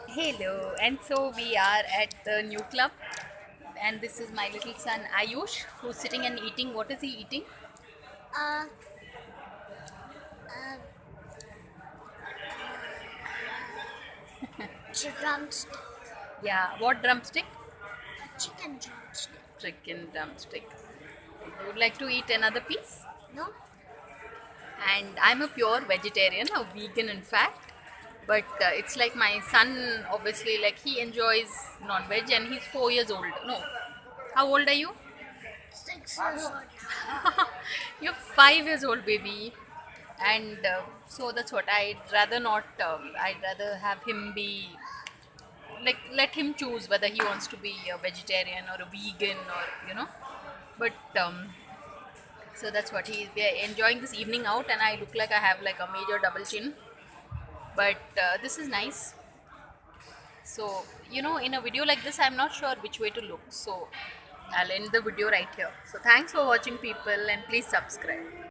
Hello, and so we are at the new club, and this is my little son Ayush who's sitting and eating. What is he eating? Uh, uh, drumstick, Yeah, what drumstick? a chicken drumstick. Chicken drumstick. You would like to eat another piece? No, And I'm a pure vegetarian, a vegan in fact. But it's like my son, obviously, like he enjoys non veg and he's 4 years old. No, how old are you? 6 years old. You're 5 years old, baby. And so that's what I'd rather not, I'd rather have him be like, let him choose whether he wants to be a vegetarian or a vegan or. But so that's what we are enjoying this evening out, and I look like I have like a major double chin. But this is nice. So, in a video like this, I'm not sure which way to look. So, I'll end the video right here. So, thanks for watching, people, and please subscribe.